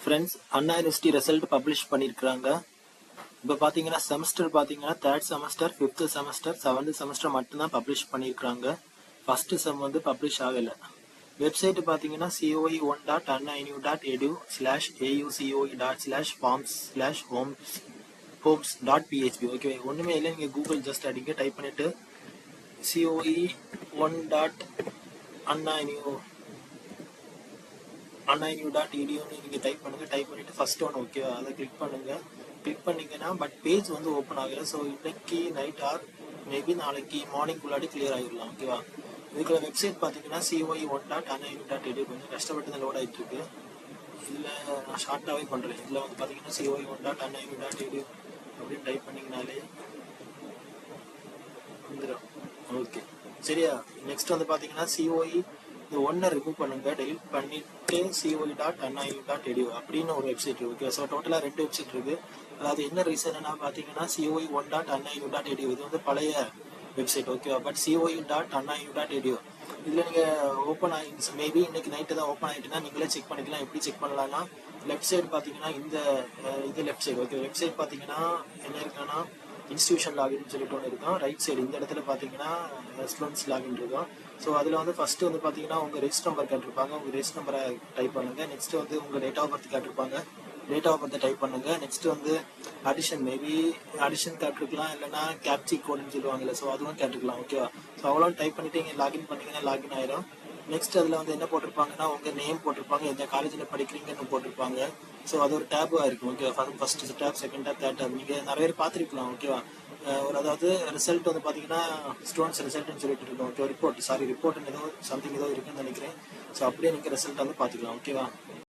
Friends, அண்ணா university result publish பண்ணியிருக்கிறாங்க. இப்போ பார்த்தீங்கன்னா செமஸ்டர் பார்த்தீங்கன்னா third semester, fifth semester, seventh semester மட்டும்தான் பப்ளிஷ் பண்ணியிருக்கிறாங்க. ஃபர்ஸ்ட் செம் வந்து பப்ளிஷ் ஆகலை. வெப்சைட் பார்த்தீங்கன்னா coe1.annu.edu/aucoe.forms/homes.php. ஓகே, ஒன்றுமே இல்லை. நீங்கள் கூகுள் ஜஸ்ட் அடிங்க, டைப் பண்ணிட்டு coe1.annu.edu நீங்கள் டைப் பண்ணுங்கள். டைப் பண்ணிவிட்டு ஃபர்ஸ்ட் ஒன்று ஓகேவா, அதை கிளிக் பண்ணுங்கள். கிளிக் பண்ணிங்கன்னா பட் பேஜ் வந்து ஓப்பன் ஆகலை. ஸோ இன்னைக்கு நைட் ஆர் மேபி நாளைக்கு மார்னிங் குள்ளாடி கிளியர் ஆகிடலாம். ஓகேவா. இதுக்குள்ள வெப்சைட் பார்த்தீங்கன்னா coe1.annu.edu. கொஞ்சம் கஷ்டப்பட்டு தான் லோட் ஆகிட்டு இருக்கு. இதில் நான் ஷார்ட்டாகவே பண்ணுறேன். இதில் வந்து பார்த்தீங்கன்னா coe1.annu.edu அப்படின்னு டைப் பண்ணிங்கனாலே வந்துடும். ஓகே, சரியா. நெக்ஸ்ட் வந்து பார்த்தீங்கன்னா இந்த ஒன்றை ரிமூவ் பண்ணுங்க, டெலிட் பண்ணிட்டு coe.annu.edu அப்படின்னு ஒரு வெப்சைட் இருக்கு. ஸோ டோட்டலாக 2 வெப்சைட் இருக்கு. அதாவது என்ன ரீசன்னா பார்த்தீங்கன்னா coe1.annu.edu இது வந்து பழைய வெப்சைட். ஓகேவா. பட் coe.annu.edu இதில் நீங்கள் ஓப்பன் ஆகி மேபி இன்னைக்கு நைட்டு தான் ஓப்பன் ஆகிட்டுனா நீங்களே செக் பண்ணிக்கலாம். எப்படி செக் பண்ணலாம்னா லெஃப்ட் சைடு பார்த்தீங்கன்னா இது லெஃப்ட் சைடு. ஓகே, வெப்சைட் பார்த்தீங்கன்னா என்ன இருக்குன்னா இன்ஸ்டியூஷன் லாகின் சொல்லிட்டு ஒன்று இருக்கும். ரைட் சைடு இந்த இடத்துல பார்த்தீங்கன்னா ஸ்டூடெண்ட்ஸ் லாகின் இருக்கும். ஸோ அதில் வந்து ஃபர்ஸ்ட் வந்து பார்த்தீங்கன்னா உங்கள் ரெஜிஸ்டர் நம்பர் கேட்டிருப்பாங்க. உங்கள் ரெஜிஸ்டர் நம்பரை டைப் பண்ணுங்க. நெக்ஸ்ட் வந்து உங்கள் டேட் ஆஃப் பர்த் கேட்டிருப்பாங்க. டேட் ஆஃப் பர்த்தை டைப் பண்ணுங்க. நெக்ஸ்ட் வந்து அடிஷன் மேபி அடிஷன் கேட்டிருக்கலாம், இல்லைன்னா கேப்சி கோடுன்னு சொல்லுவாங்கல்ல, ஸோ அதுவும் கேட்டிருக்கலாம். ஓகேவா. ஸோ அவ்வளோ டைப் பண்ணிட்டு நீங்கள் லாகின் பண்ணீங்கன்னா லாகின் ஆயிரும். நெக்ஸ்ட் அதில் வந்து என்ன போட்டிருப்பாங்கன்னா உங்கள் நேம் போட்டிருப்பாங்க, எந்த காலேஜில் படிக்கிறீங்கன்னு போட்டிருப்பாங்க. ஸோ அது ஒரு டேபாக இருக்கும். Okay, first tab, second tab, third tab நீங்கள் நிறைய பேர் பார்த்துருக்கலாம். ஓகேவா. அதாவது ரிசல்ட் வந்து பார்த்தீங்கன்னா ஸ்டூடெண்ட்ஸ் ரிசல்ட்னு சொல்லிட்டு இருக்கோம். ஓகே, ரிப்போர்ட் ஏதோ சம்திங் ஏதோ இருக்குன்னு நினைக்கிறேன். ஸோ அப்படியே நீங்கள் ரிசல்ட் வந்து பார்த்துக்கலாம். ஓகேவா.